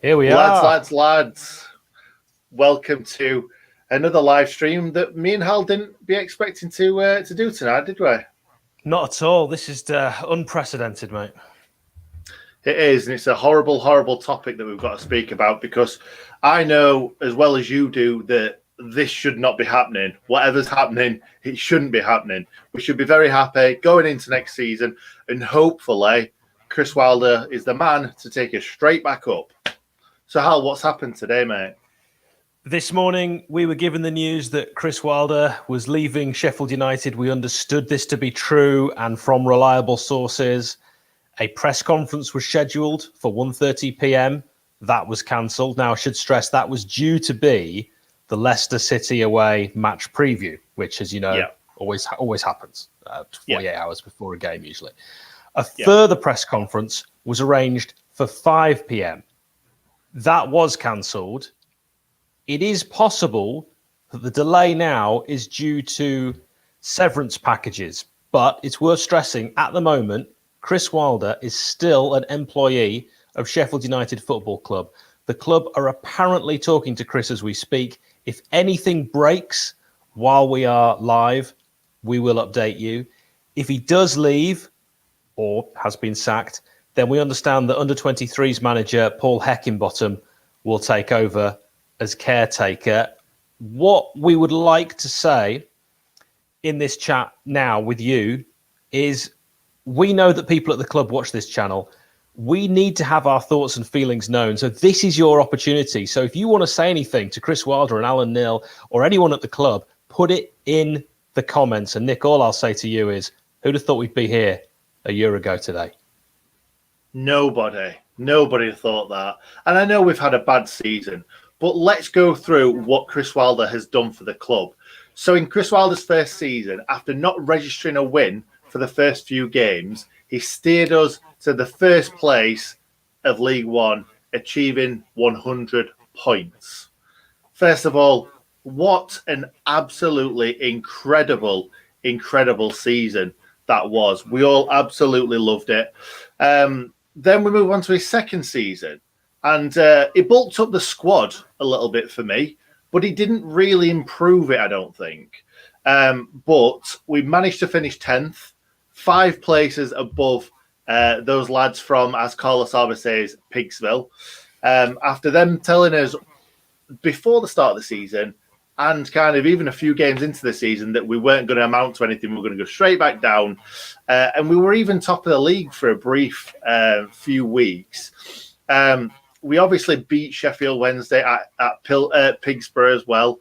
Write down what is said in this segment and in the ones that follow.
Here we Lads, are. lads, lads. Welcome to another live stream that me and Hal didn't be expecting to do tonight, did we? Not at all. This is unprecedented, mate. It is, and it's a horrible, horrible topic that we've got to speak about because I know as well as you do that this should not be happening. Whatever's happening, it shouldn't be happening. We should be very happy going into next season, and hopefully Chris Wilder is the man to take us straight back up. So, Hal, what's happened today, mate? This morning, we were given the news that Chris Wilder was leaving Sheffield United. We understood this to be true, and from reliable sources, a press conference was scheduled for 1:30 p.m. That was cancelled. Now, I should stress that was due to be the Leicester City away match preview, which, as you know, always happens 48 hours before a game, usually. A further press conference was arranged for 5 p.m. That was cancelled. It is possible that the delay now is due to severance packages, but it's worth stressing at the moment, Chris Wilder is still an employee of Sheffield United Football Club. The club are apparently talking to Chris as we speak. If anything breaks while we are live, we will update you. If he does leave or has been sacked, then we understand that under-23s manager Paul Heckingbottom will take over as caretaker. What we would like to say in this chat now with you is we know that people at the club watch this channel. We need to have our thoughts and feelings known. So this is your opportunity. So if you want to say anything to Chris Wilder and Alan Neil or anyone at the club, put it in the comments. And Nick, all I'll say to you is, who'd have thought we'd be here a year ago today? Nobody thought that. And I know we've had a bad season, but let's go through what Chris Wilder has done for the club. So in Chris Wilder's first season, after not registering a win for the first few games, he steered us to the first place of League One, achieving 100 points. First of all, what an absolutely incredible season that was. We all absolutely loved it. Then we move on to his second season. And it bulked up the squad a little bit for me, but he didn't really improve it, I don't think. But we managed to finish 10th, 5 places above those lads from, as Carlos Alba says, Pigsville. After them telling us before the start of the season and kind of even a few games into the season that we weren't going to amount to anything, we were going to go straight back down. And we were even top of the league for a brief few weeks. We obviously beat Sheffield Wednesday at Pigsborough as well.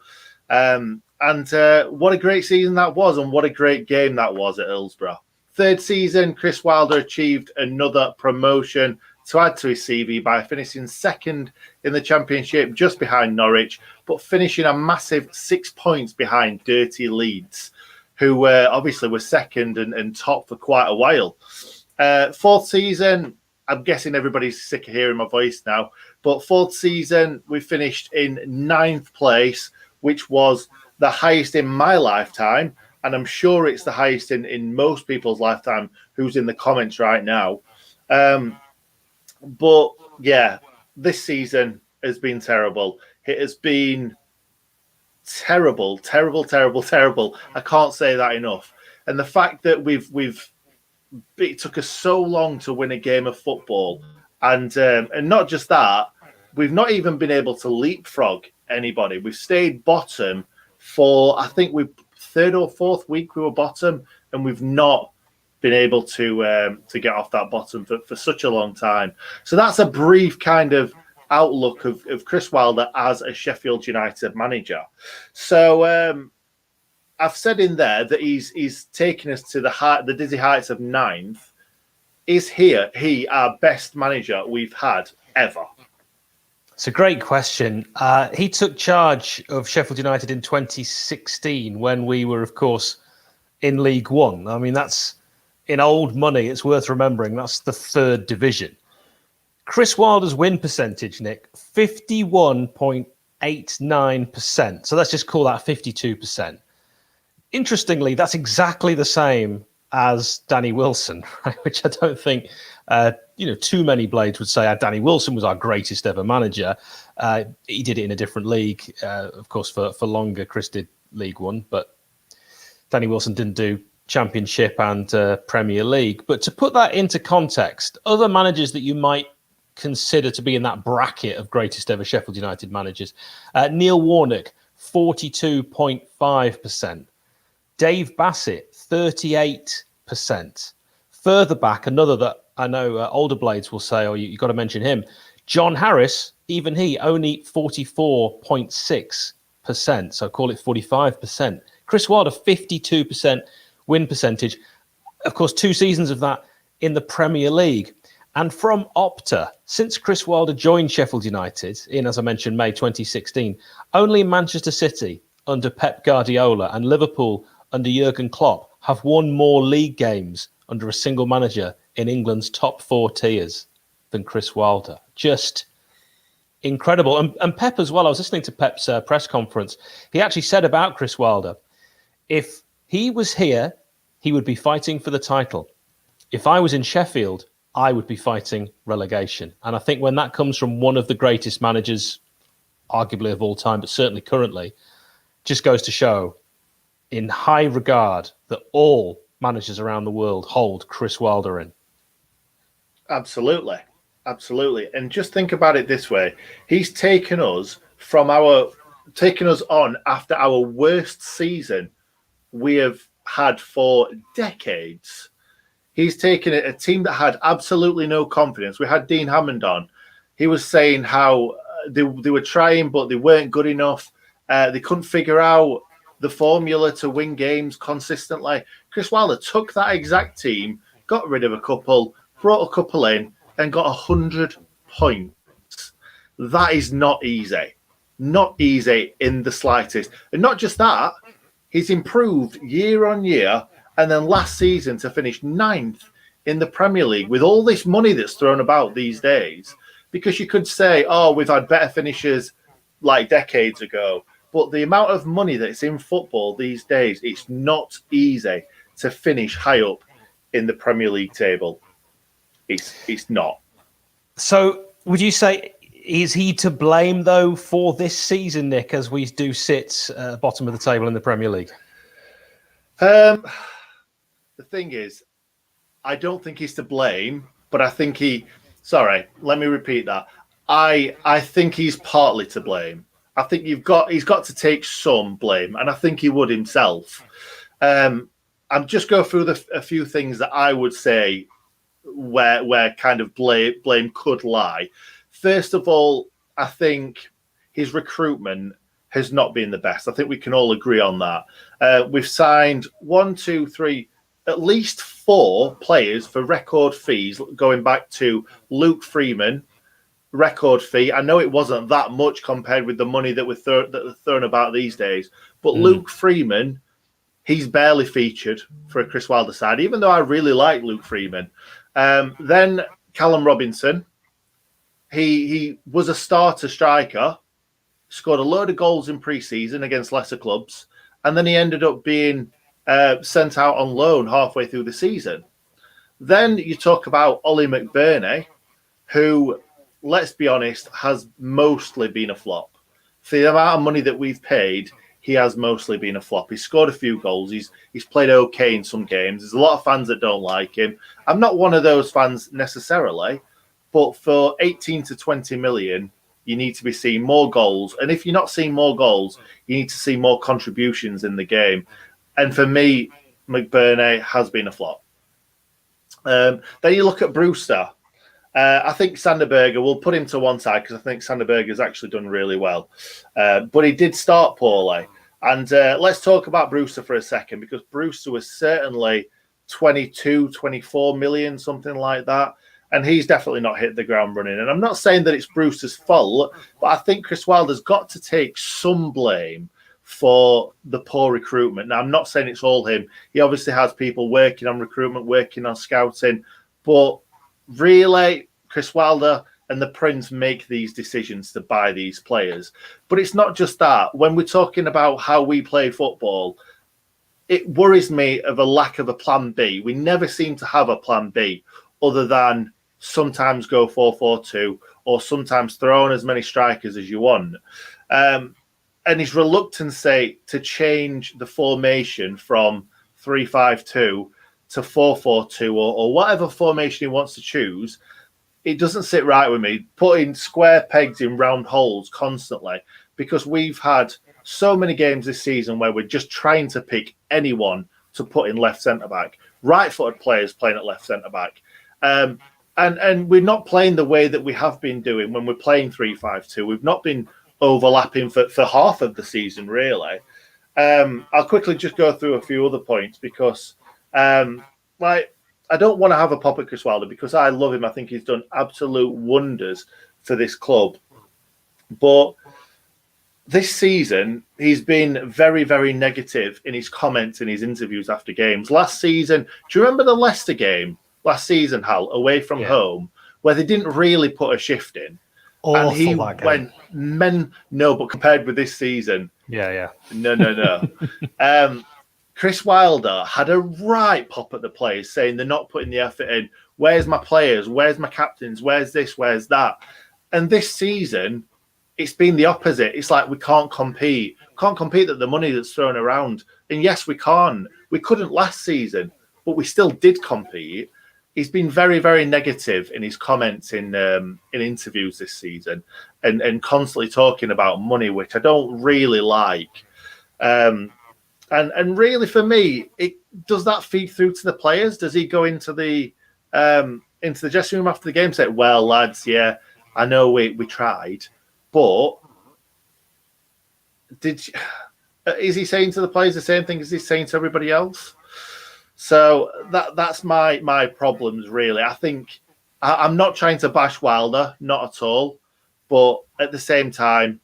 And what a great season that was, and what a great game that was at Hillsborough. Third season, Chris Wilder achieved another promotion to add to his CV by finishing second in the Championship, just behind Norwich, but finishing a massive 6 points behind Dirty Leeds, who obviously were second and top for quite a while. Fourth season, I'm guessing everybody's sick of hearing my voice now, but fourth season, we finished in 9th place, which was the highest in my lifetime, and I'm sure it's the highest in most people's lifetime who's in the comments right now. But yeah, this season has been terrible. It has been terrible. I can't say that enough. And the fact that it took us so long to win a game of football, and not just that, we've not even been able to leapfrog anybody. We've stayed bottom for, I think, third or fourth week we were bottom, and we've not been able to get off that bottom for such a long time. So that's a brief kind of outlook of Chris Wilder as a Sheffield United manager. So I've said in there that he's taken us to the dizzy heights of 9th. Is he our best manager we've had ever? It's a great question. He took charge of Sheffield United in 2016 when we were, of course, in League One. I mean, that's in old money. It's worth remembering. That's the 3rd division. Chris Wilder's win percentage, Nick, 51.89%. So let's just call that 52%. Interestingly, that's exactly the same as Danny Wilson, right? Which I don't think too many blades would say Danny Wilson was our greatest ever manager. He did it in a different league, of course, for longer. Chris did League One, but Danny Wilson didn't do Championship and Premier League. But to put that into context, other managers that you might consider to be in that bracket of greatest ever Sheffield United managers, Neil Warnock, 42.5%. Dave Bassett, 38%. Further back, another that I know older blades will say, you've got to mention him, John Harris, even he, only 44.6%. So call it 45%. Chris Wilder, 52% win percentage. Of course, 2 seasons of that in the Premier League. And from Opta, since Chris Wilder joined Sheffield United in, as I mentioned, May 2016, only Manchester City under Pep Guardiola and Liverpool under Jurgen Klopp have won more league games under a single manager in England's top 4 tiers than Chris Wilder. Just incredible. And Pep as well, I was listening to Pep's press conference. He actually said about Chris Wilder, if he was here, he would be fighting for the title. If I was in Sheffield, I would be fighting relegation. And I think when that comes from one of the greatest managers, arguably of all time, but certainly currently, just goes to show in high regard that all managers around the world hold Chris Wilder in. Absolutely. And just think about it this way. He's taken us on after our worst season we have had for decades. He's taken a team that had absolutely no confidence. We had Dean Hammond on. He was saying how they were trying, but they weren't good enough. They couldn't figure out the formula to win games consistently. Chris Wilder took that exact team, got rid of a couple, brought a couple in, and got 100 points. That is not easy. Not easy in the slightest. And not just that, he's improved year on year. And then last season to finish 9th in the Premier League with all this money that's thrown about these days, because you could say, we've had better finishers like decades ago. But the amount of money that's in football these days, it's not easy to finish high up in the Premier League table. It's not. So would you say, is he to blame, though, for this season, Nick, as we do sit bottom of the table in the Premier League? The thing is, I don't think he's to blame, but I think let me repeat that. I think he's partly to blame. I think he's got to take some blame, and I think he would himself. I'm just go through a few things that I would say where kind of blame could lie. First of all, I think his recruitment has not been the best. I think we can all agree on that. We've signed 1, 2, 3, at least 4 players for record fees, going back to Luke Freeman, record fee. I know it wasn't that much compared with the money that was thrown about these days, but Luke Freeman, he's barely featured for a Chris Wilder side, even though I really like Luke Freeman. Then Callum Robinson, he was a starter striker, scored a load of goals in pre-season against lesser clubs, and then he ended up being sent out on loan halfway through the season. Then you talk about Ollie McBurney, who, let's be honest, has mostly been a flop. For the amount of money that we've paid, he has mostly been a flop. He's scored a few goals. He's played okay in some games. There's a lot of fans that don't like him. I'm not one of those fans necessarily, but for 18 to 20 million, you need to be seeing more goals. And if you're not seeing more goals, you need to see more contributions in the game. And for me, McBurney has been a flop. Then you look at Brewster. I think Sanderberger, we'll put him to one side because I think Sanderberger's actually done really well. But he did start poorly. And let's talk about Brewster for a second, because Brewster was certainly 22, 24 million, something like that. And he's definitely not hit the ground running. And I'm not saying that it's Brewster's fault, but I think Chris Wilder's got to take some blame for the poor recruitment. Now, I'm not saying it's all him. He obviously has people working on recruitment, working on scouting. But really, Chris Wilder and the Prince make these decisions to buy these players. But it's not just that. When we're talking about how we play football, it worries me of a lack of a plan B. We never seem to have a plan B other than sometimes go 4-4-2, or sometimes throw on as many strikers as you want. And his reluctance to change the formation from 3-5-2 to 4-4-2 or whatever formation he wants to choose, it doesn't sit right with me. Putting square pegs in round holes constantly, because we've had so many games this season where we're just trying to pick anyone to put in left centre-back, right-footed players playing at left centre-back. And we're not playing the way that we have been doing when we're playing 3-5-2. We've not been overlapping for half of the season, really. I'll quickly just go through a few other points because I don't want to have a pop at Chris Wilder because I love him. I think he's done absolute wonders for this club. But this season, he's been very, very negative in his comments and his interviews after games. Last season, do you remember the Leicester game last season, Hal, away from home, where they didn't really put a shift in? Awful, and he went, no, but compared with this season, no. Chris Wilder had a right pop at the players, saying they're not putting the effort in. Where's my players? Where's my captains? Where's this? Where's that? And this season, it's been the opposite. It's like we can't compete. Can't compete at the money that's thrown around. And yes, we can't. We couldn't last season, but we still did compete. He's been very, very negative in his comments in interviews this season and constantly talking about money, which I don't really like. And really, for me, does that feed through to the players? Does he go into the dressing room after the game and say, well, lads, yeah, I know we tried, but is he saying to the players the same thing as he's saying to everybody else? So that's my problems, really. I think I'm not trying to bash Wilder, not at all, but at the same time,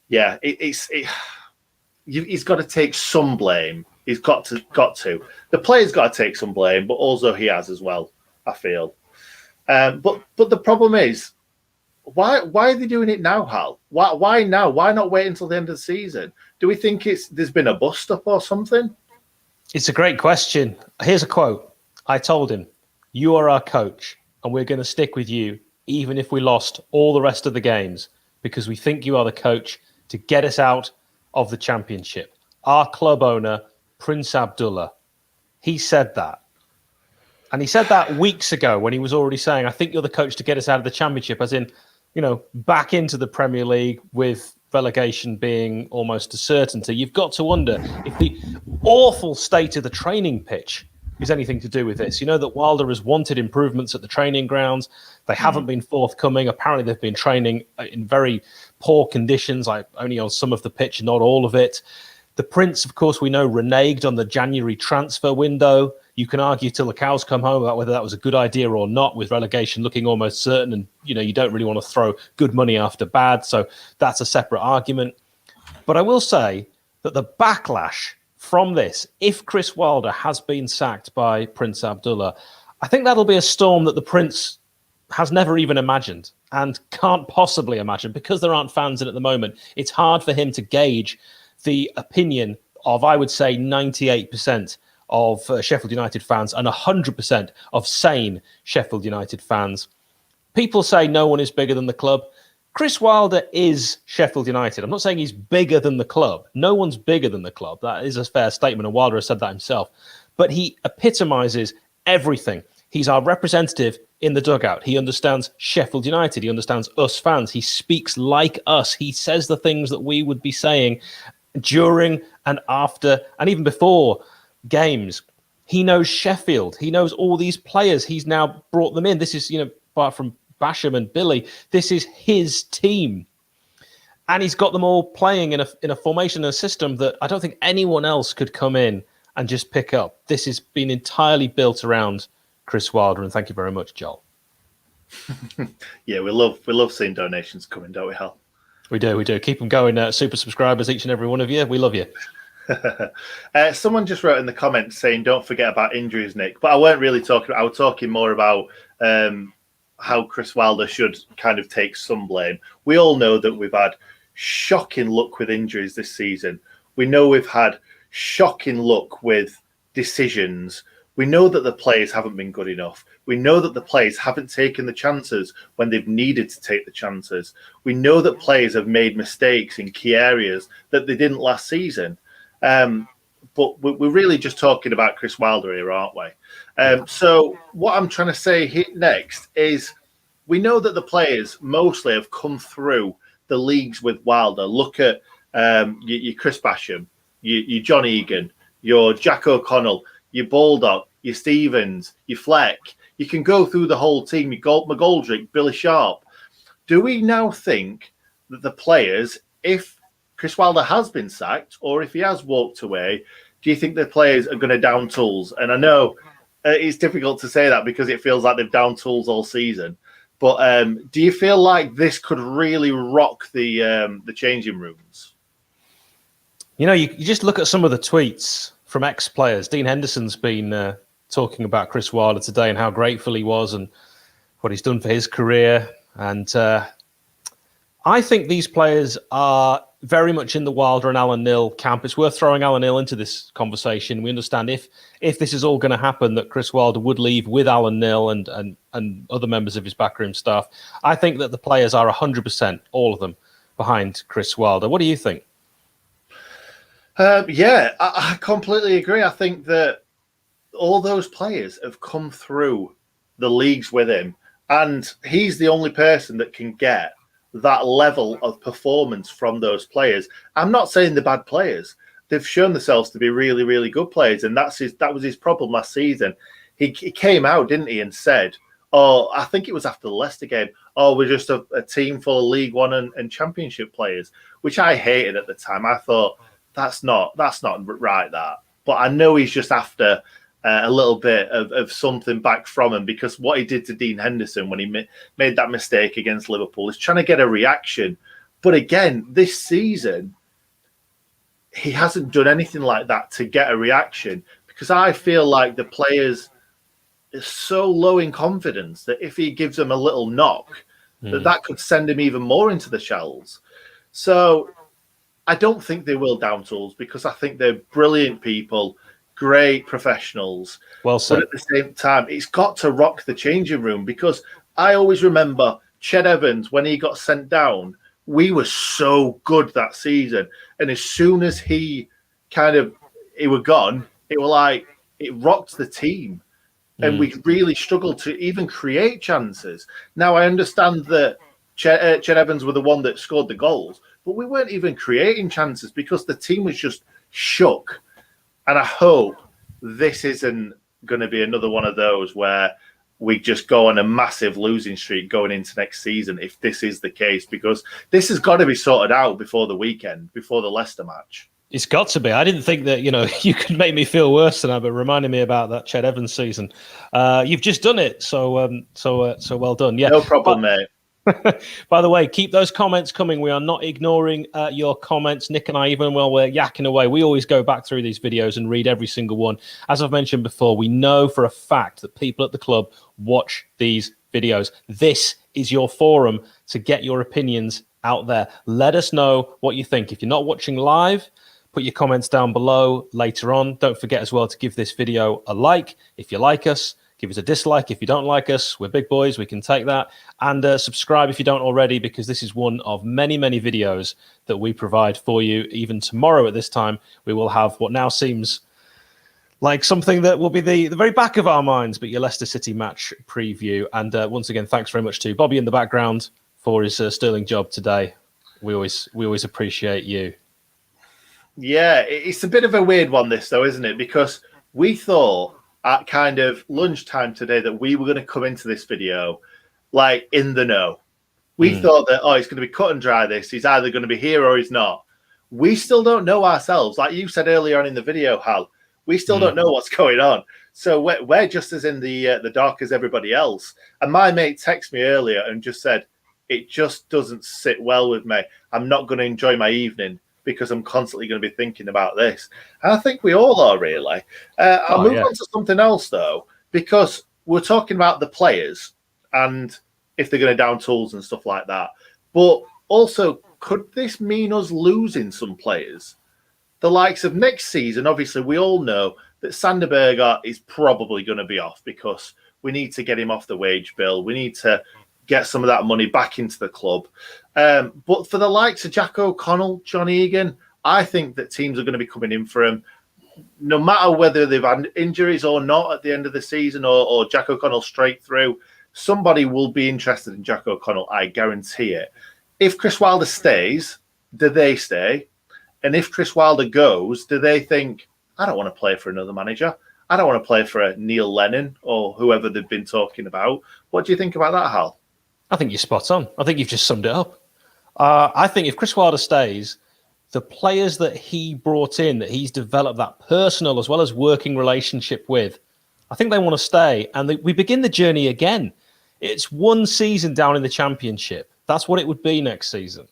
yeah, he's got to take some blame. He's got to. The player's got to take some blame, but also he has as well, I feel. But the problem is, why are they doing it now, Hal? Why now? Why not wait until the end of the season? Do we think there's been a bust up or something? It's a great question. Here's a quote. I told him, "You are our coach, and we're going to stick with you, even if we lost all the rest of the games, because we think you are the coach to get us out of the championship." Our club owner, Prince Abdullah, he said that. And he said that weeks ago when he was already saying, I think you're the coach to get us out of the championship, as in, back into the Premier League with relegation being almost a certainty. You've got to wonder if the awful state of the training pitch is anything to do with this. You know that Wilder has wanted improvements at the training grounds. They haven't been forthcoming. Apparently they've been training in very poor conditions, like only on some of the pitch, not all of it. The Prince, of course, we know, reneged on the January transfer window. You can argue till the cows come home about whether that was a good idea or not, with relegation looking almost certain. And, you don't really want to throw good money after bad. So that's a separate argument. But I will say that the backlash from this, if Chris Wilder has been sacked by Prince Abdullah, I think that'll be a storm that the Prince has never even imagined and can't possibly imagine, because there aren't fans in at the moment. It's hard for him to gauge the opinion of, I would say, 98% of Sheffield United fans and 100% of sane Sheffield United fans. People say no one is bigger than the club. Chris Wilder is Sheffield United. I'm not saying he's bigger than the club. No one's bigger than the club. That is a fair statement, and Wilder has said that himself. But he epitomizes everything. He's our representative in the dugout. He understands Sheffield United. He understands us fans. He speaks like us. He says the things that we would be saying during and after and even before games. He knows Sheffield. He knows all these players. He's now brought them in. This is, apart from Basham and Billy, this is his team. And he's got them all playing in a formation and a system that I don't think anyone else could come in and just pick up. This has been entirely built around Chris Wilder, and thank you very much, Joel. Yeah, we love seeing donations coming, don't we, Hal? We do. Keep them going, super subscribers, each and every one of you. We love you. Someone just wrote in the comments saying, don't forget about injuries, Nick. But I weren't really talking. I was talking more about how Chris Wilder should kind of take some blame. We all know that we've had shocking luck with injuries this season. We know we've had shocking luck with decisions. We know that the players haven't been good enough. We know that the players haven't taken the chances when they've needed to take the chances. We know that players have made mistakes in key areas that they didn't last season. But we're really just talking about Chris Wilder here, aren't we? So what I'm trying to say next is we know that the players mostly have come through the leagues with Wilder. Look at your Chris Basham, your John Egan, your Jack O'Connell, your Baldock, your Stevens, your Fleck. You can go through the whole team, your McGoldrick, Billy Sharp. Do we now think that the players, if Chris Wilder has been sacked or if he has walked away, do you think the players are going to down tools? And I know it's difficult to say that because it feels like they've down tools all season. But do you feel like this could really rock the changing rooms? You know, you just look at some of the tweets from ex-players. Dean Henderson's been talking about Chris Wilder today and how grateful he was and what he's done for his career. And I think these players are very much in the Wilder and Alan Neil camp. It's worth throwing Alan Neil into this conversation. We understand if this is all going to happen, that Chris Wilder would leave with Alan Neil and other members of his backroom staff. I think that the players are 100%, all of them, behind Chris Wilder. What do you think? I completely agree. I think that all those players have come through the leagues with him, and he's the only person that can get that level of performance from those players. I'm not saying they're bad players. They've shown themselves to be really, really good players, and that was his problem last season. He came out, didn't he, and said, "Oh, I think it was after the Leicester game. Oh, we're just a team full of League One and Championship players," which I hated at the time. I thought that's not right. But I know he's just after a little bit of something back from him, because what he did to Dean Henderson when he made that mistake against Liverpool is trying to get a reaction. But again, this season, he hasn't done anything like that to get a reaction, because I feel like the players are so low in confidence that if he gives them a little knock, that could send him even more into the shells. So I don't think they will down tools, because I think they're brilliant people, great professionals. Well said. But at the same time, it's got to rock the changing room, because I always remember Ched Evans, when he got sent down, we were so good that season. And as soon as he were gone, it rocked the team. And we really struggled to even create chances. Now, I understand that Ched Evans were the one that scored the goals, but we weren't even creating chances because the team was just shook. And I hope this isn't going to be another one of those where we just go on a massive losing streak going into next season, if this is the case, because this has got to be sorted out before the weekend, before the Leicester match. It's got to be. I didn't think that, you could make me feel worse than that, but reminding me about that Ched Evans season. You've just done it. So well done. Yeah. No problem, mate. By the way, keep those comments coming. We are not ignoring your comments. Nick and I, even while we're yakking away, we always go back through these videos and read every single one. As I've mentioned before, we know for a fact that people at the club watch these videos. This is your forum to get your opinions out there. Let us know what you think. If you're not watching live, put your comments down below later on. Don't forget as well to give this video a like if you like us. Give us a dislike if you don't like us. We're big boys. We can take that. And subscribe if you don't already, because this is one of many, many videos that we provide for you. Even tomorrow at this time, we will have what now seems like something that will be the very back of our minds, but your Leicester City match preview. And once again, thanks very much to Bobby in the background for his sterling job today. We always appreciate you. Yeah, it's a bit of a weird one, this, though, isn't it? Because we thought at kind of lunchtime today that we were going to come into this video like in the know. We thought that, it's going to be cut and dry, this. He's either going to be here or he's not. We still don't know ourselves. Like you said earlier on in the video, Hal, we still don't know what's going on. So we're just as in the dark as everybody else. And my mate texted me earlier and just said, it just doesn't sit well with me. I'm not going to enjoy my evening because I'm constantly going to be thinking about this. And I think we all are, really. I'll move on to something else, though, because we're talking about the players and if they're going to down tools and stuff like that. But also, could this mean us losing some players? The likes of next season, obviously, we all know that Sander Berge is probably going to be off because we need to get him off the wage bill. We need to get some of that money back into the club. But for the likes of Jack O'Connell, John Egan, I think that teams are going to be coming in for him, no matter whether they've had injuries or not at the end of the season, or Jack O'Connell straight through. Somebody will be interested in Jack O'Connell, I guarantee it. If Chris Wilder stays, do they stay? And if Chris Wilder goes, do they think, I don't want to play for another manager. I don't want to play for a Neil Lennon or whoever they've been talking about. What do you think about that, Hal? I think you're spot on. I think you've just summed it up. I think if Chris Wilder stays, the players that he brought in, that he's developed that personal as well as working relationship with, I think they want to stay. And we begin the journey again. It's one season down in the Championship. That's what it would be next season.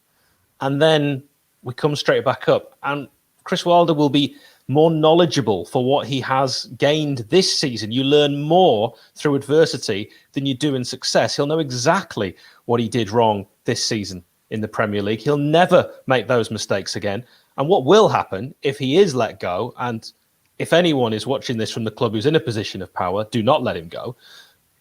And then we come straight back up. And Chris Wilder will be more knowledgeable for what he has gained this season. You learn more through adversity than you do in success. He'll know exactly what he did wrong this season in the Premier League. He'll never make those mistakes again. And what will happen if he is let go, and if anyone is watching this from the club who's in a position of power, do not let him go.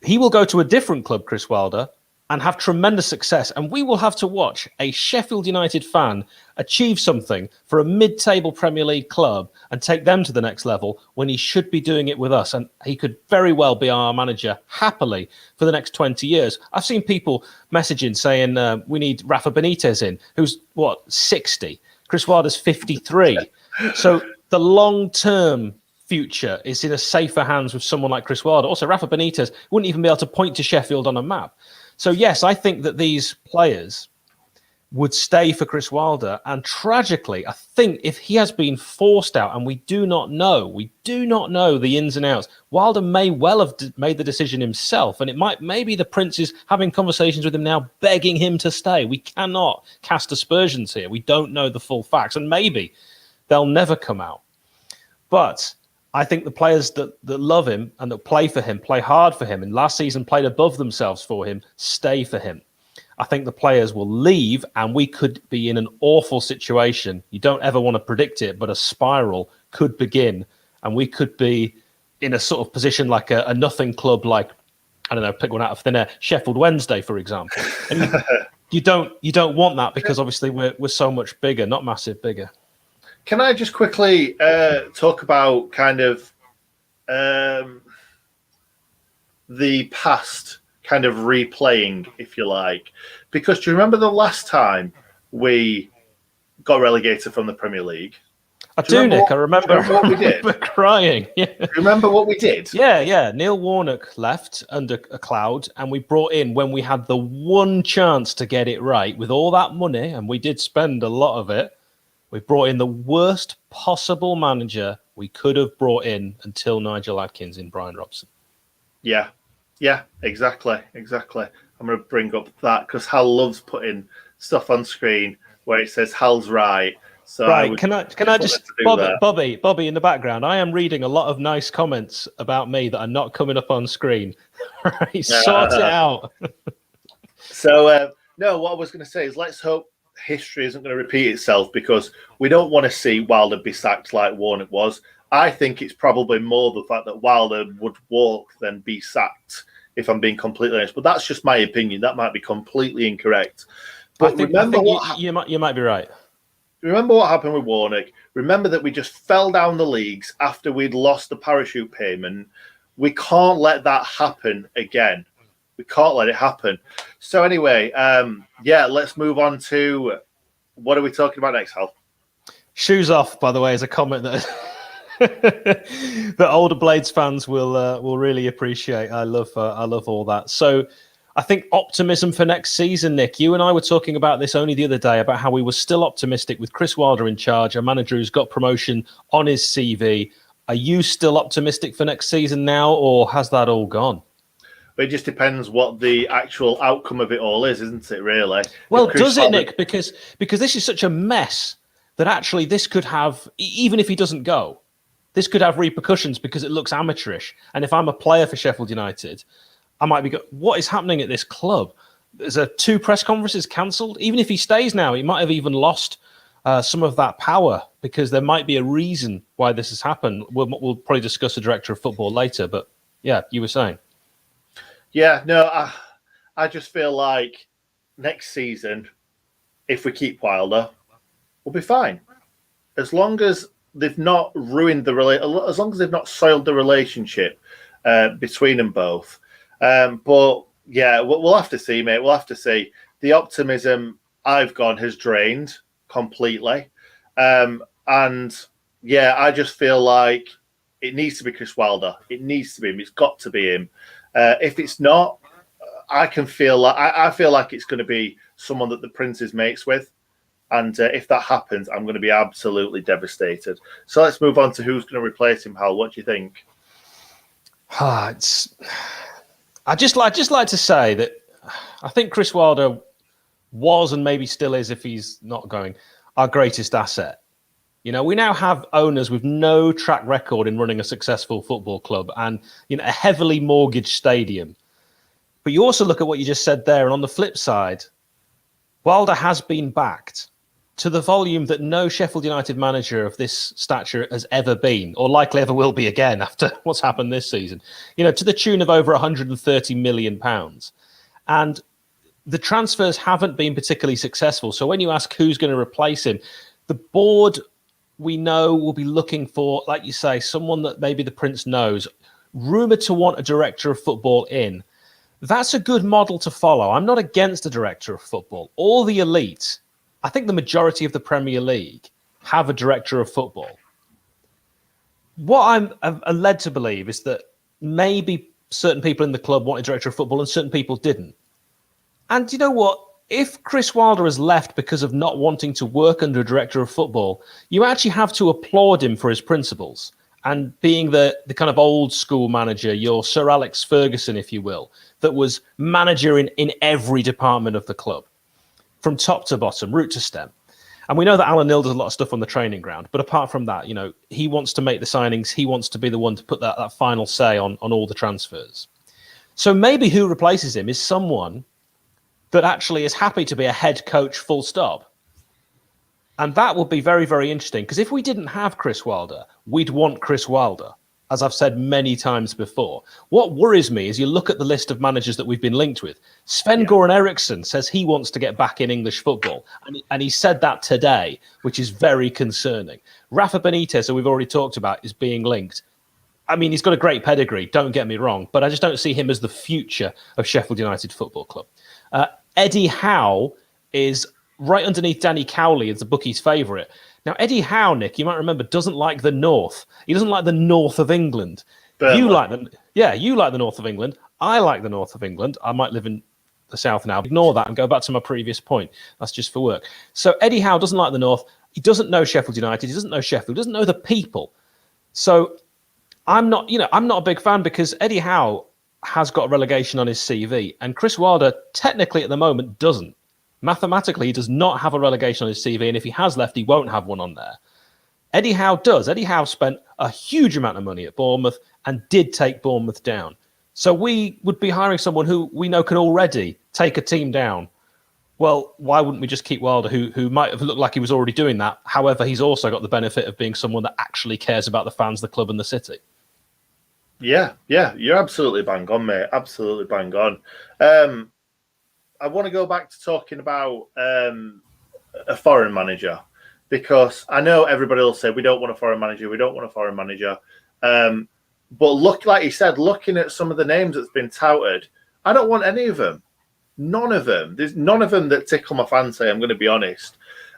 He will go to a different club, Chris Wilder, and have tremendous success. And we will have to watch a Sheffield United fan achieve something for a mid-table Premier League club and take them to the next level when he should be doing it with us. And he could very well be our manager happily for the next 20 years. I've seen people messaging saying we need Rafa Benitez in, who's, 60? Chris Wilder's 53. So the long-term future is in a safer hands with someone like Chris Wilder. Also, Rafa Benitez wouldn't even be able to point to Sheffield on a map. So, yes, I think that these players would stay for Chris Wilder. And tragically, I think if he has been forced out, and we do not know the ins and outs, Wilder may well have made the decision himself. And it maybe the Prince is having conversations with him now, begging him to stay. We cannot cast aspersions here. We don't know the full facts. And maybe they'll never come out. But I think the players that love him and that play for him, play hard for him, and last season played above themselves for him, stay for him. I think the players will leave, and we could be in an awful situation. You don't ever want to predict it, but a spiral could begin, and we could be in a sort of position like a nothing club, like, I don't know, pick one out of thin air, Sheffield Wednesday, for example. And you don't want that, because obviously we're so much bigger, not massive bigger. Can I just quickly talk about kind of the past kind of replaying, if you like? Because do you remember the last time we got relegated from the Premier League? I do, Nick. I remember what we did. Crying. Yeah. Do you remember what we did? Yeah. Neil Warnock left under a cloud, and we brought in, when we had the one chance to get it right, with all that money, and we did spend a lot of it, we brought in the worst possible manager we could have brought in until Nigel Adkins in Brian Robson. Yeah, exactly. I'm going to bring up that because Hal loves putting stuff on screen where it says Hal's right. So right, can I just, Bobby in the background, I am reading a lot of nice comments about me that are not coming up on screen. Right, sort it out. So, no, what I was going to say is let's hope history isn't going to repeat itself, because we don't want to see Wilder be sacked like Warnock was. I think it's probably more the fact that Wilder would walk than be sacked, if I'm being completely honest. But that's just my opinion. That might be completely incorrect. But you might be right. Remember what happened with Warnock. Remember that we just fell down the leagues after we'd lost the parachute payment. We can't let that happen again. We can't let it happen. So anyway, let's move on to what are we talking about next, Hal? Shoes off, by the way, is a comment that that older Blades fans will really appreciate. I love all that. So I think optimism for next season, Nick. You and I were talking about this only the other day, about how we were still optimistic with Chris Wilder in charge, a manager who's got promotion on his CV. Are you still optimistic for next season now, or has that all gone? It just depends what the actual outcome of it all is, isn't it, really? Well, does it, Nick? Because this is such a mess that actually this could have, even if he doesn't go, this could have repercussions because it looks amateurish. And if I'm a player for Sheffield United, I might be going, what is happening at this club? There's 2 press conferences cancelled. Even if he stays now, he might have even lost some of that power, because there might be a reason why this has happened. We'll probably discuss the director of football later, but yeah, you were saying. Yeah, no, I just feel like next season, if we keep Wilder, we'll be fine. As long as they've not ruined as long as they've not soiled the relationship between them both. But yeah, we'll have to see, mate. We'll have to see. The optimism I've gone has drained completely. And yeah, I just feel like it needs to be Chris Wilder. It needs to be him. It's got to be him. If it's not, I feel like it's going to be someone that the Prince is mates with. And if that happens, I'm going to be absolutely devastated. So let's move on to who's going to replace him, Hal. What do you think? I just like to say that I think Chris Wilder was, and maybe still is if he's not going, our greatest asset. You know, we now have owners with no track record in running a successful football club and, you know, a heavily mortgaged stadium. But you also look at what you just said there, and on the flip side, Wilder has been backed to the volume that no Sheffield United manager of this stature has ever been, or likely ever will be again after what's happened this season, you know, to the tune of over £130 million. And the transfers haven't been particularly successful. So when you ask who's going to replace him, the board, we know, will be looking for, like you say, someone that maybe the Prince knows, rumoured to want a director of football in. That's a good model to follow. I'm not against a director of football. All the elite, I think the majority of the Premier League, have a director of football. What I'm led to believe is that maybe certain people in the club wanted a director of football and certain people didn't. And you know what? If Chris Wilder has left because of not wanting to work under a director of football, you actually have to applaud him for his principles and being the kind of old school manager, your Sir Alex Ferguson, if you will, that was manager in every department of the club, from top to bottom, root to stem. And we know that Alan Neil does a lot of stuff on the training ground. But apart from that, you know, he wants to make the signings. He wants to be the one to put that final say on all the transfers. So maybe who replaces him is someone that actually is happy to be a head coach full stop. And that would be very, very interesting. Because if we didn't have Chris Wilder, we'd want Chris Wilder, as I've said many times before. What worries me is you look at the list of managers that we've been linked with. Sven-Goran Eriksson says he wants to get back in English football. And he said that today, which is very concerning. Rafa Benitez, who we've already talked about, is being linked. I mean, he's got a great pedigree, don't get me wrong, but I just don't see him as the future of Sheffield United Football Club. Eddie Howe is right underneath Danny Cowley as the bookie's favourite. Now, Eddie Howe, Nick, you might remember, doesn't like the North. He doesn't like the North of England. Burnley. You like the North of England. I like the North of England. I might live in the South now. Ignore that and go back to my previous point. That's just for work. So Eddie Howe doesn't like the North. He doesn't know Sheffield United. He doesn't know Sheffield. He doesn't know the people. So I'm not a big fan because Eddie Howe has got a relegation on his CV, and Chris Wilder technically at the moment doesn't. Mathematically, he does not have a relegation on his CV, and if he has left, he won't have one on there. Eddie Howe does. Eddie Howe spent a huge amount of money at Bournemouth and did take Bournemouth down. So we would be hiring someone who we know can already take a team down. Well, why wouldn't we just keep Wilder, who might have looked like he was already doing that? However, he's also got the benefit of being someone that actually cares about the fans, the club, and the city. Yeah, you're absolutely bang on, mate. Absolutely bang on. I want to go back to talking about a foreign manager, because I know everybody will say we don't want a foreign manager. But like you said, looking at some of the names that's been touted, I don't want any of them. None of them. There's none of them that tickle my fancy, I'm going to be honest.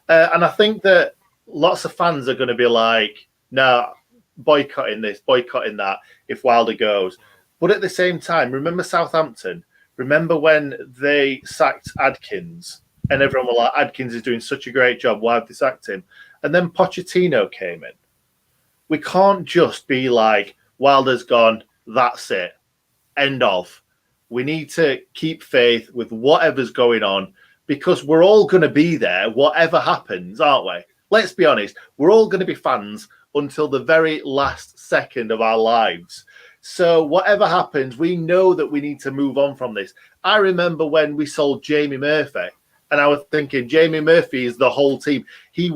And I think that lots of fans are going to be like, no, boycotting this, boycotting that if Wilder goes. But at the same time, remember Southampton? Remember when they sacked Adkins and everyone was like, Adkins is doing such a great job, why have they sacked him? And then Pochettino came in. We can't just be like, Wilder's gone, that's it, end of. We need to keep faith with whatever's going on, because we're all going to be there, whatever happens, aren't we? Let's be honest, we're all going to be fans until the very last second of our lives. So whatever happens, we know that we need to move on from this. I remember when we sold Jamie Murphy, And I was thinking, Jamie Murphy is the whole team. He's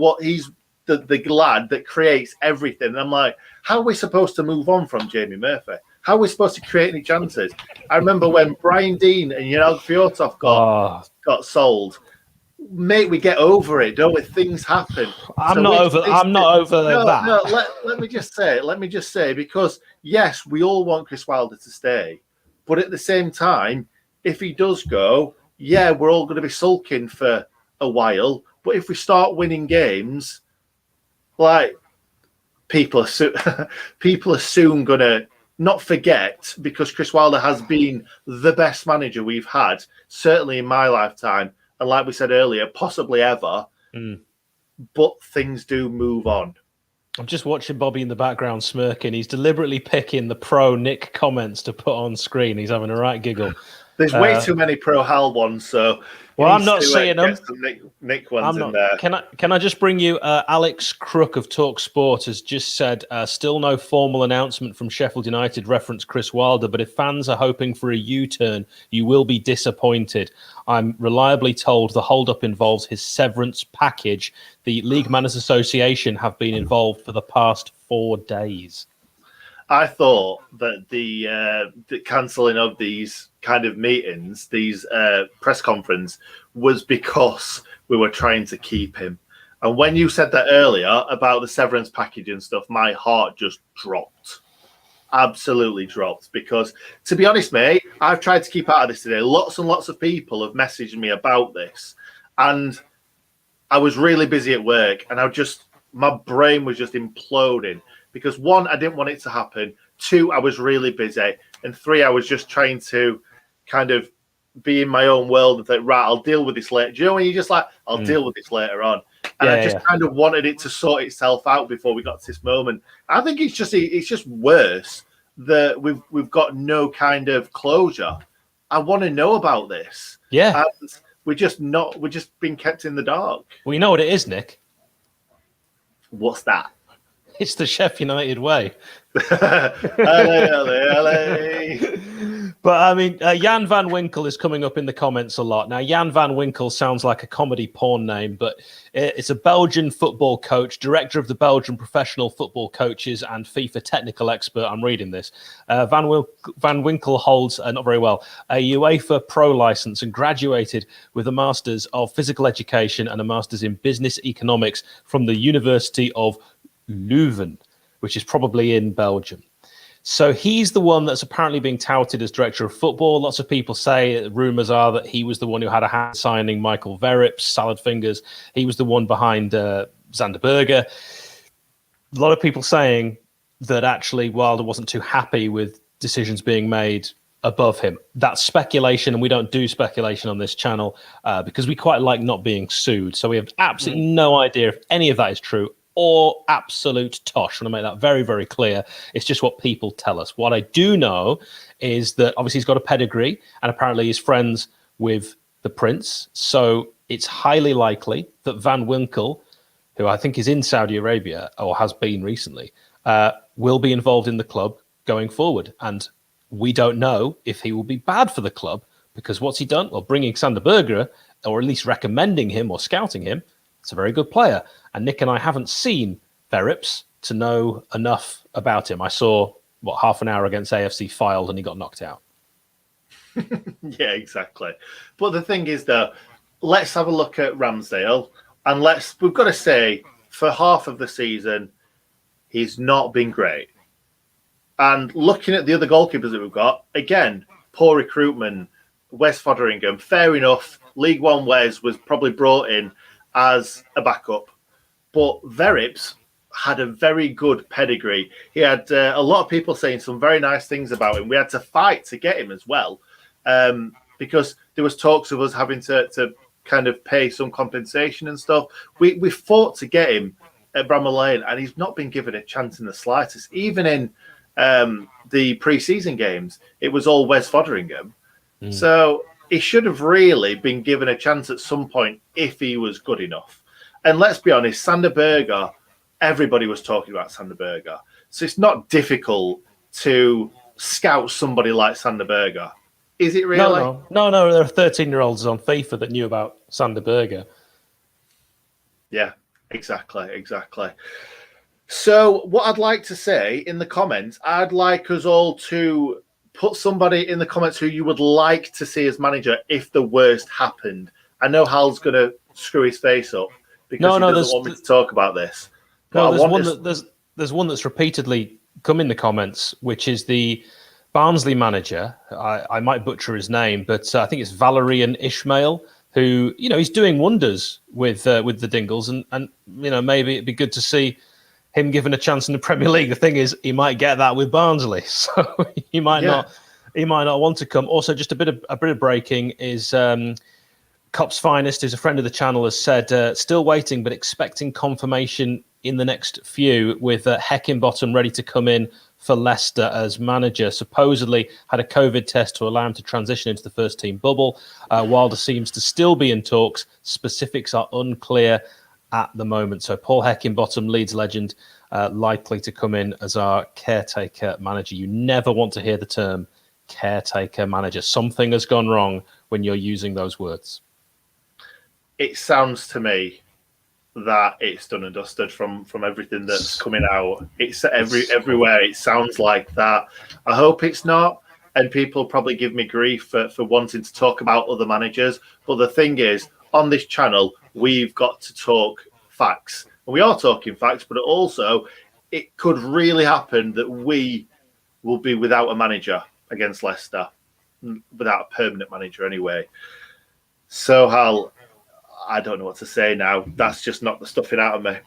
the lad that creates everything. And I'm like, how are we supposed to move on from Jamie Murphy? How are we supposed to create any chances? I remember when Brian Dean and Yanag Fyotov got sold. Mate, we get over it, don't we? Things happen. I'm not over that. No, let me just say, because yes, we all want Chris Wilder to stay, but at the same time, if he does go, yeah, we're all going to be sulking for a while. But if we start winning games, like people are soon going to not forget, because Chris Wilder has been the best manager we've had, certainly in my lifetime. And like we said earlier, possibly ever, but things do move on. I'm just watching Bobby in the background smirking. He's deliberately picking the pro Nick comments to put on screen. He's having a right giggle. There's way too many pro Hal ones, so well, I'm not seeing them. Some Nick ones in there. Can I just bring you? Alex Crook of Talk Sport has just said, still no formal announcement from Sheffield United reference Chris Wilder, but if fans are hoping for a U-turn, you will be disappointed. I'm reliably told the hold-up involves his severance package. The League Managers Association have been involved for the past 4 days. I thought that the cancelling of these kind of meetings, these press conference, was because we were trying to keep him. And when you said that earlier about the severance package and stuff, my heart just dropped. Absolutely dropped. Because, to be honest, mate, I've tried to keep out of this today. Lots and lots of people have messaged me about this. And I was really busy at work, and my brain was just imploding. Because 1, I didn't want it to happen. 2, I was really busy. And 3, I was just trying to kind of be in my own world and think, right, I'll deal with this later. Do you know when you're just like, I'll deal with this later on? And I just kind of wanted it to sort itself out before we got to this moment. I think it's just worse that we've got no kind of closure. I want to know about this. Yeah. And we're just being kept in the dark. Well, you know what it is, Nick? What's that? It's the Sheffield United way. But I mean, Jan van Winkel is coming up in the comments a lot. Now, Jan van Winkel sounds like a comedy porn name, but it's a Belgian football coach, director of the Belgian Professional Football Coaches and FIFA technical expert. I'm reading this. Van Winkel holds, not very well, a UEFA Pro license and graduated with a Masters of Physical Education and a Masters in Business Economics from the University of Leuven, which is probably in Belgium. So he's the one that's apparently being touted as director of football. Lots of people say, rumours are that he was the one who had a hand signing Michael Verrips, Salad Fingers. He was the one behind Xander Berger. A lot of people saying that actually Wilder wasn't too happy with decisions being made above him. That's speculation, and we don't do speculation on this channel because we quite like not being sued. So we have absolutely no idea if any of that is true or absolute tosh. I want to make that very, very clear. It's just what people tell us. What I do know is that obviously he's got a pedigree and apparently he's friends with the Prince. So it's highly likely that Van Winkel, who I think is in Saudi Arabia or has been recently, will be involved in the club going forward. And we don't know if he will be bad for the club because what's he done? Well, bringing Sander Berger, or at least recommending him or scouting him, it's a very good player. And Nick and I haven't seen Verrips to know enough about him. I saw, half an hour against AFC Filed and he got knocked out. Yeah, exactly. But the thing is, though, let's have a look at Ramsdale. And we've got to say, for half of the season, he's not been great. And looking at the other goalkeepers that we've got, again, poor recruitment. Wes Foderingham, fair enough. League One Wes was probably brought in as a backup. But Verrips had a very good pedigree. He had a lot of people saying some very nice things about him. We had to fight to get him as well because there was talks of us having to kind of pay some compensation and stuff. We fought to get him at Bramall Lane, and he's not been given a chance in the slightest. Even in the pre-season games, it was all Wes Foderingham. So he should have really been given a chance at some point if he was good enough. And let's be honest, Sander Berger, everybody was talking about Sander Berger. So it's not difficult to scout somebody like Sander Berger. Is it No, really? no. There are 13-year-olds on FIFA that knew about Sander Berge. Yeah, exactly. So, what I'd like to say in the comments, I'd like us all to put somebody in the comments who you would like to see as manager if the worst happened. I know Hal's going to screw his face up because he doesn't want me to talk about this. But there's one that's repeatedly come in the comments, which is the Barnsley manager. I might butcher his name, but I think it's Valerian Ishmael, who, he's doing wonders with the Dingles, and maybe it'd be good to see him given a chance in the Premier League. The thing is, he might get that with Barnsley, so he might not want to come. Also, just a bit of breaking is Cop's Finest, who's a friend of the channel, has said still waiting but expecting confirmation in the next few, with Heckingbottom ready to come in for Leicester as manager. Supposedly had a COVID test to allow him to transition into the first team bubble. Wilder seems to still be in talks. Specifics are unclear at the moment. So Paul Heckingbottom, Leeds legend, likely to come in as our caretaker manager. You never want to hear the term caretaker manager. Something has gone wrong when you're using those words. It sounds to me that it's done and dusted from everything that's coming out. It's everywhere. It sounds like that. I hope it's not. And people probably give me grief for wanting to talk about other managers. But the thing is, on this channel, we've got to talk facts. And we are talking facts, but also it could really happen that we will be without a manager against Leicester, without a permanent manager anyway. So, Hal, I don't know what to say now. That's just knocked the stuffing out of me.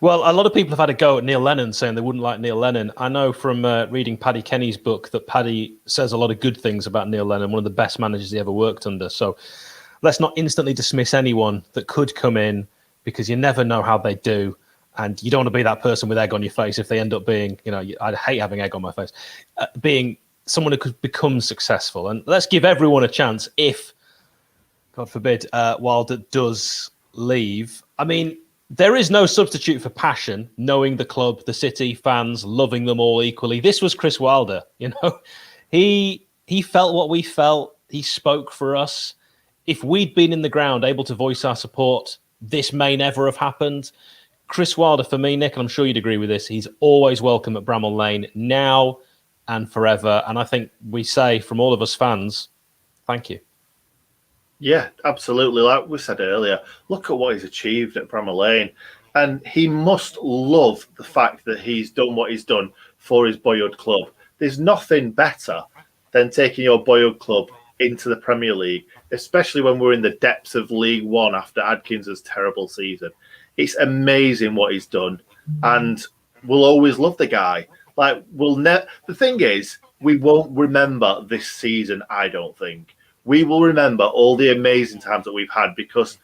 Well, a lot of people have had a go at Neil Lennon, saying they wouldn't like Neil Lennon. I know from reading Paddy Kenny's book that Paddy says a lot of good things about Neil Lennon, one of the best managers he ever worked under. So let's not instantly dismiss anyone that could come in, because you never know how they do. And you don't want to be that person with egg on your face if they end up being, I hate having egg on my face, being someone who could become successful. And let's give everyone a chance if, God forbid, Wilder does leave. I mean, there is no substitute for passion, knowing the club, the city, fans, loving them all equally. This was Chris Wilder, He felt what we felt. He spoke for us. If we'd been in the ground able to voice our support, this may never have happened. Chris Wilder, for me, Nick, and I'm sure you'd agree with this, he's always welcome at Bramall Lane, now and forever. And I think we say, from all of us fans, thank you. Yeah, absolutely. Like we said earlier, look at what he's achieved at Bramall Lane. And he must love the fact that he's done what he's done for his boyhood club. There's nothing better than taking your boyhood club into the Premier League, especially when we're in the depths of League One after Adkins' terrible season. It's amazing what he's done. And we'll always love the guy. The thing is, we won't remember this season, I don't think. We will remember all the amazing times that we've had, because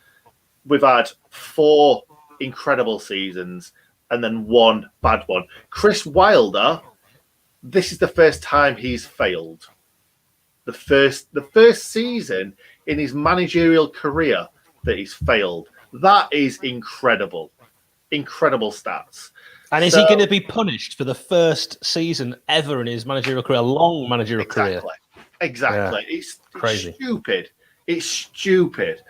we've had 4 incredible seasons and then 1 bad one. Chris Wilder, this is the first time he's failed. The first season in his managerial career that he's failed. That is incredible. Incredible stats. And is he going to be punished for the first season ever in his managerial career, a long managerial career? Exactly. Yeah. It's crazy. It's stupid.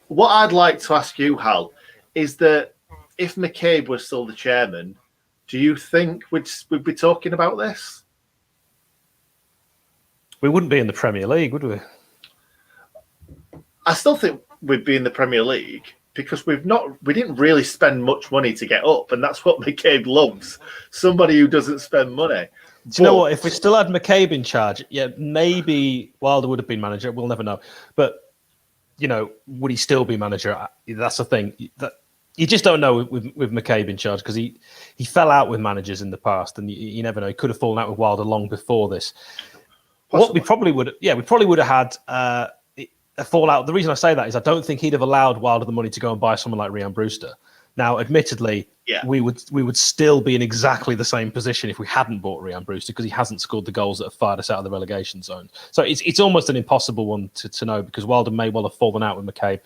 What I'd like to ask you, Hal, is that if McCabe was still the chairman, do you think we'd be talking about this? We wouldn't be in the Premier League, would we? I still think we'd be in the Premier League, because we didn't really spend much money to get up, and that's what McCabe loves. Somebody who doesn't spend money. Do you know what? If we still had McCabe in charge, maybe Wilder would have been manager. We'll never know. But, would he still be manager? That's the thing. You just don't know with McCabe in charge, because he fell out with managers in the past, and you never know. He could have fallen out with Wilder long before this. Possibly. What we probably would have had a fallout. The reason I say that is I don't think he'd have allowed Wilder the money to go and buy someone like Rhian Brewster. Now, admittedly, we would still be in exactly the same position if we hadn't bought Rhian Brewster, because he hasn't scored the goals that have fired us out of the relegation zone. So it's almost an impossible one to know, because Wilder may well have fallen out with McCabe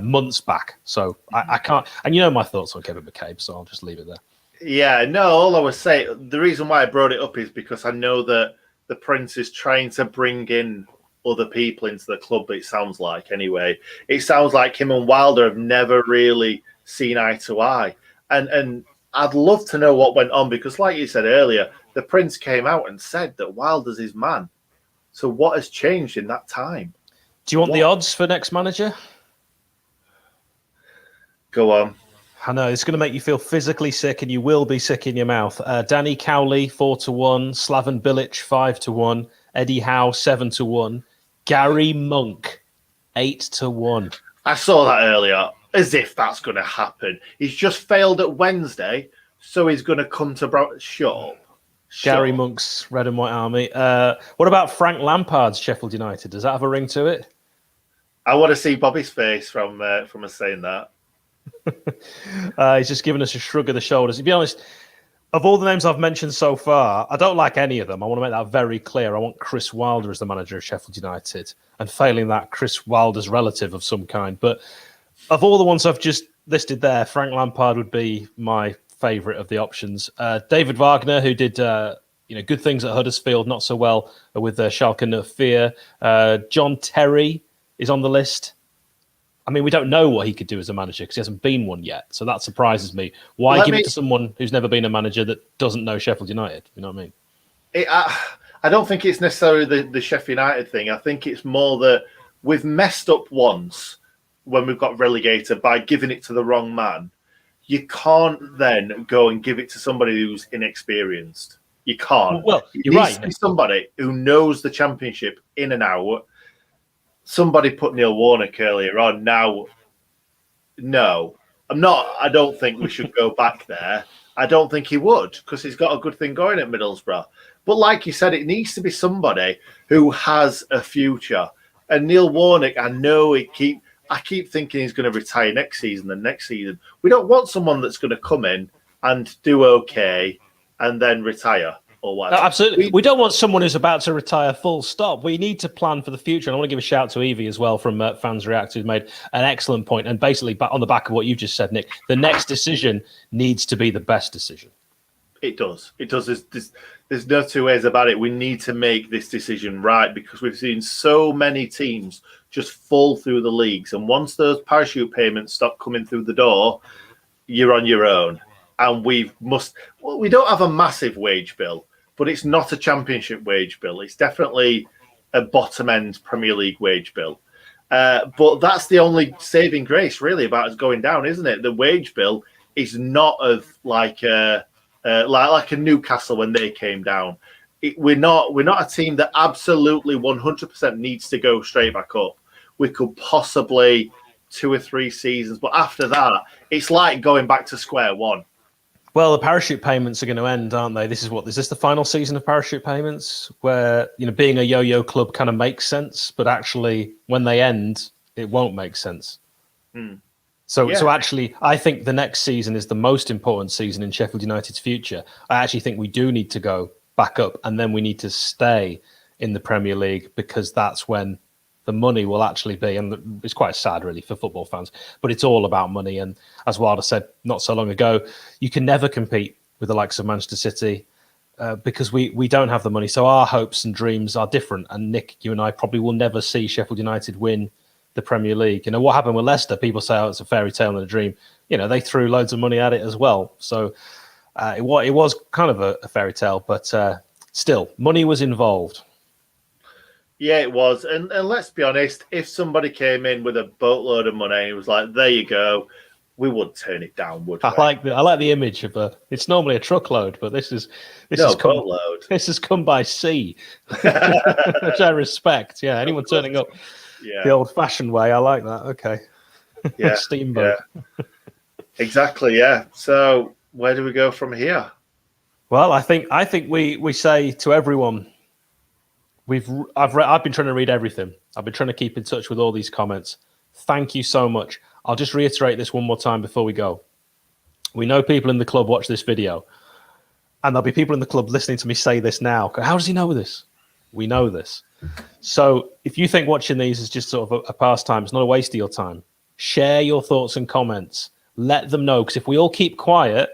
months back. So I can't. And my thoughts on Kevin McCabe, so I'll just leave it there. Yeah, no, all I was saying, the reason why I brought it up is because I know that the Prince is trying to bring in other people into the club, it sounds like, anyway. It sounds like him and Wilder have never really seen eye to eye. And I'd love to know what went on, because like you said earlier, the Prince came out and said that Wilder's his man. So what has changed in that time? Do you want the odds for next manager? Go on. I know, it's going to make you feel physically sick, and you will be sick in your mouth. Danny Cowley, 4-1. Slaven Bilic, 5-1. Eddie Howe, 7-1. Gary Monk, 8-1. I saw that earlier, as if that's going to happen. He's just failed at Wednesday, so he's going to come to Shut up. Gary Monk's Red and White Army. What about Frank Lampard's Sheffield United? Does that have a ring to it? I want to see Bobby's face from us saying that. He's just given us a shrug of the shoulders. To be honest, of all the names I've mentioned so far, I don't like any of them. I want to make that very clear. I want Chris Wilder as the manager of Sheffield United, and failing that, Chris Wilder's relative of some kind. But of all the ones I've just listed there, Frank Lampard would be my favourite of the options. David Wagner, who did good things at Huddersfield, not so well with Schalke 04. John Terry is on the list. I mean, we don't know what he could do as a manager because he hasn't been one yet. So that surprises me. Why give it to someone who's never been a manager that doesn't know Sheffield United? You know what I mean? I don't think it's necessarily the Sheffield United thing. I think it's more that we've messed up once when we've got relegated by giving it to the wrong man. You can't then go and give it to somebody who's inexperienced. You can't. Well, you're right. To be somebody who knows the Championship in and out. Somebody put Neil Warnock earlier on. Now, no, I'm not. I don't think we should go back there. I don't think he would, because he's got a good thing going at Middlesbrough. But like you said, it needs to be somebody who has a future. And Neil Warnock, I know I keep thinking he's going to retire next season and next season. We don't want someone that's going to come in and do okay and then retire. Or what? Absolutely. We don't want someone who's about to retire, full stop. We need to plan for the future. And I want to give a shout to Evie as well from Fans React, who's made an excellent point. And basically, on the back of what you just said, Nick, the next decision needs to be the best decision. It does. It does. There's no two ways about it. We need to make this decision right, because we've seen so many teams just fall through the leagues. And once those parachute payments stop coming through the door, you're on your own. And we don't have a massive wage bill, but it's not a Championship wage bill. It's definitely a bottom-end Premier League wage bill. But that's the only saving grace, really, about us going down, isn't it? The wage bill is not of like a Newcastle when they came down. We're not a team that absolutely 100% needs to go straight back up. We could possibly 2 or 3 seasons, but after that, it's like going back to square one. Well, the parachute payments are going to end, aren't they? Is this the final season of parachute payments, where being a yo-yo club kind of makes sense, but actually when they end, it won't make sense. So actually, I think the next season is the most important season in Sheffield United's future. I actually think we do need to go back up, and then we need to stay in the Premier League, because that's when the money will actually be. And it's quite sad, really, for football fans, but it's all about money. And as Wilder said not so long ago, you can never compete with the likes of Manchester City because we don't have the money. So our hopes and dreams are different. And Nick, you and I probably will never see Sheffield United win the Premier League. What happened with Leicester? People say, oh, it's a fairy tale and a dream. They threw loads of money at it as well. So it was kind of a fairy tale, but still, money was involved. Yeah, it was. And let's be honest, if somebody came in with a boatload of money and it was like, there you go, we wouldn't turn it down, would we? I like the image of it's normally a truckload, but this has come by sea, which I respect. Yeah, anyone turning up the old-fashioned way, I like that. Okay, yeah, steamboat. Yeah. Exactly. Yeah. So where do we go from here? Well, I think we say to everyone. I've been trying to read everything. I've been trying to keep in touch with all these comments. Thank you so much. I'll just reiterate this one more time before we go. We know people in the club watch this video, and there'll be people in the club listening to me say this now. How does he know this? We know this. So if you think watching these is just sort of a pastime, it's not a waste of your time. Share your thoughts and comments. Let them know, because if we all keep quiet,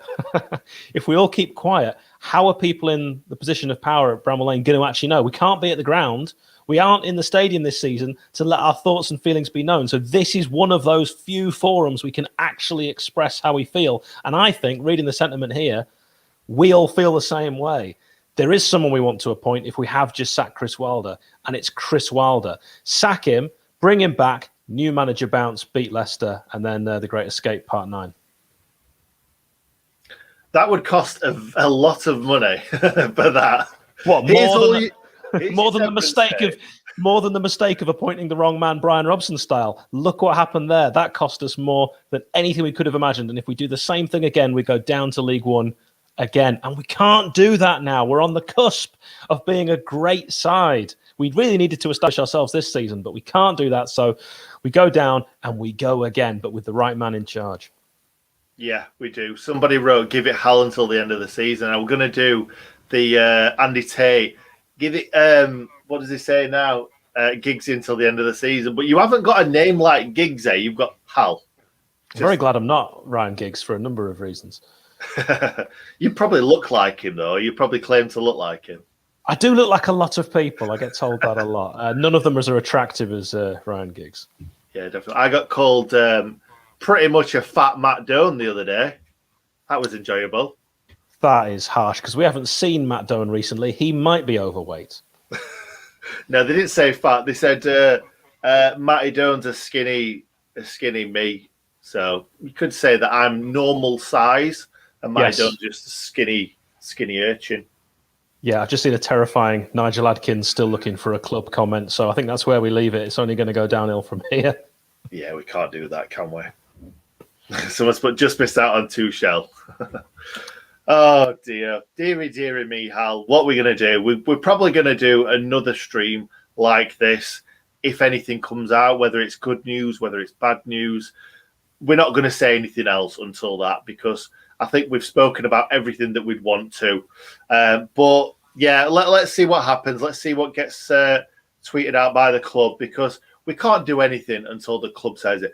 how are people in the position of power at Bramall Lane going to actually know? We can't be at the ground We aren't in the stadium this season to let our thoughts and feelings be known. So this is one of those few forums we can actually express how we feel. And I think, reading the sentiment here, we all feel the same way. There is someone we want to appoint if we have just sacked Chris Wilder, and it's Chris Wilder. Sack him, bring him back, new manager bounce, beat Leicester, and then The Great Escape Part 9. That would cost a lot of money for that. What, more than the mistake of appointing the wrong man, Brian Robson style? Look what happened there. That cost us more than anything we could have imagined. And if we do the same thing again, we go down to League One again. And we can't do that now. We're on the cusp of being a great side. We really needed to establish ourselves this season, but we can't do that. So we go down and we go again, but with the right man in charge. Yeah, we do. Somebody wrote, give it hell until the end of the season. I'm going to do the Andy Tate, give it, what does he say now? Giggs until the end of the season. But you haven't got a name like Giggs, eh? You've got Hal. I'm very glad I'm not Ryan Giggs for a number of reasons. You probably look like him, though. You probably claim to look like him. I do look like a lot of people. I get told that a lot. None of them are as attractive as Ryan Giggs. Yeah, definitely. I got called pretty much a fat Matt Doan the other day. That was enjoyable. That is harsh because we haven't seen Matt Doan recently. He might be overweight. No, they didn't say fat. They said Matty Doan's a skinny me. So you could say that I'm normal size and Matty Doan's just a skinny urchin. Yeah, I've just seen a terrifying Nigel Adkins still looking for a club comment. So I think that's where we leave it. It's only going to go downhill from here. Yeah, we can't do that, can we? Someone's just missed out on Tuchel. Oh, dear. Deary me, Hal. What are we going to do? We're probably going to do another stream like this. If anything comes out, whether it's good news, whether it's bad news, we're not going to say anything else until that because I think we've spoken about everything that we'd want to. But, yeah, let's see what happens. Let's see what gets tweeted out by the club because we can't do anything until the club says it.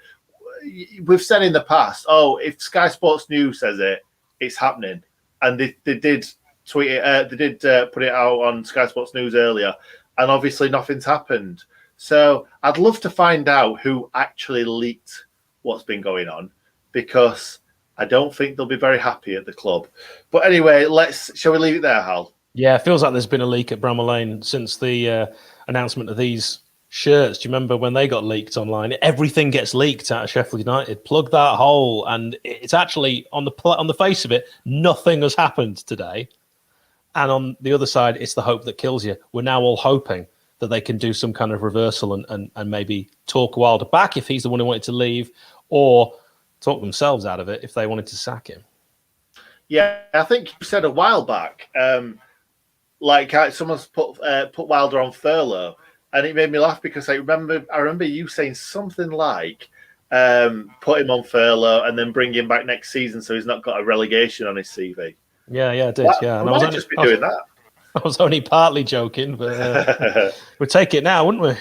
We've said in the past, if Sky Sports News says it, it's happening. And they did tweet it. They did put it out on Sky Sports News earlier, and obviously nothing's happened. So I'd love to find out who actually leaked what's been going on, because I don't think they'll be very happy at the club. But anyway, shall we leave it there, Hal? Yeah, it feels like there's been a leak at Bramall Lane since the announcement of these shirts. Do you remember when they got leaked online? Everything gets leaked out of Sheffield United. Plug that hole, and it's actually on the face of it, nothing has happened today. And on the other side, it's the hope that kills you. We're now all hoping that they can do some kind of reversal and maybe talk Wilder back if he's the one who wanted to leave, or talk themselves out of it if they wanted to sack him. Yeah, I think you said a while back, someone's put Wilder on furlough. And it made me laugh because I remember you saying something like, put him on furlough and then bring him back next season so he's not got a relegation on his CV. Yeah, I did. Yeah, and I was only partly joking, but we'd take it now, wouldn't we?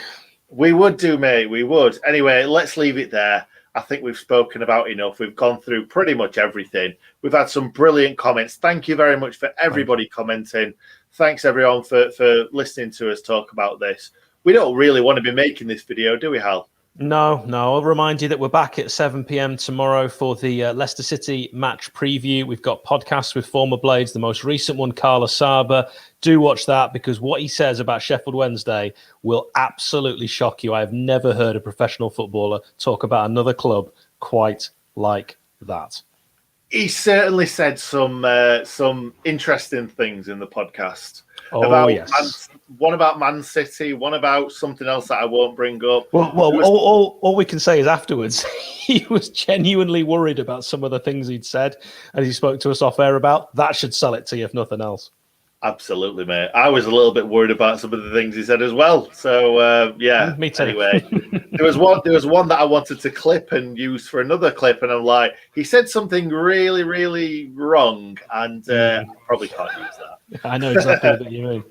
We would do, mate. We would. Anyway, let's leave it there. I think we've spoken about enough. We've gone through pretty much everything. We've had some brilliant comments. Thank you very much for everybody commenting. Thanks, everyone, for listening to us talk about this. We don't really want to be making this video, do we, Hal? No. I'll remind you that we're back at 7 p.m. tomorrow for the Leicester City match preview. We've got podcasts with former Blades, the most recent one, Carla Saba. Do watch that because what he says about Sheffield Wednesday will absolutely shock you. I have never heard a professional footballer talk about another club quite like that. He certainly said some interesting things in the podcast. Yes. One about Man City, one about something else that I won't bring up. Well, all we can say is afterwards, he was genuinely worried about some of the things he'd said, and he spoke to us off air about. That should sell it to you, if nothing else. Absolutely, mate. I was a little bit worried about some of the things he said as well. So, yeah. Me too. Anyway, there was one that I wanted to clip and use for another clip, and I'm like, he said something really, really wrong, and I probably can't use that. I know exactly what you mean.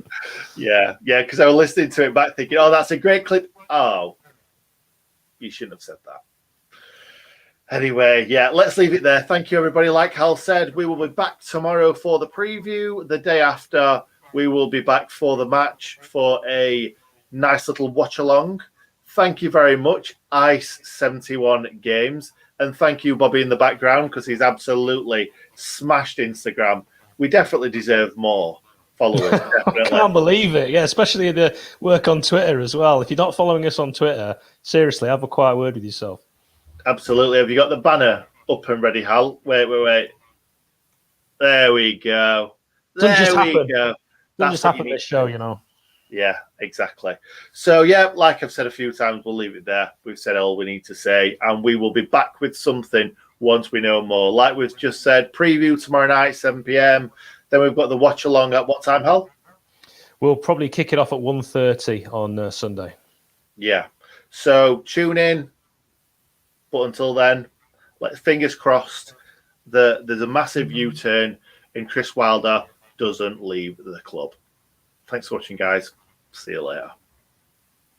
Yeah, because I was listening to it back thinking, that's a great clip. Oh, you shouldn't have said that. Anyway, yeah, let's leave it there. Thank you, everybody. Like Hal said, we will be back tomorrow for the preview. The day after, we will be back for the match for a nice little watch along. Thank you very much, Ice71 Games. And thank you, Bobby, in the background, because he's absolutely smashed Instagram. We definitely deserve more followers. I can't believe it. Yeah, especially the work on Twitter as well. If you're not following us on Twitter, seriously, have a quiet word with yourself. Absolutely. Have you got the banner up and ready, Hal? Wait. There we go. Doesn't There we go. Doesn't That's just what happen you need this show, to do. you know. Yeah, exactly. So, yeah, like I've said a few times, we'll leave it there. We've said all we need to say, and we will be back with something once we know more. Like we've just said, preview tomorrow night, 7 p.m. Then we've got the watch along at what time, Hal? We'll probably kick it off at 1:30 on Sunday. Yeah. So tune in. But until then, fingers crossed that there's a massive U-turn and Chris Wilder doesn't leave the club. Thanks for watching, guys. See you later.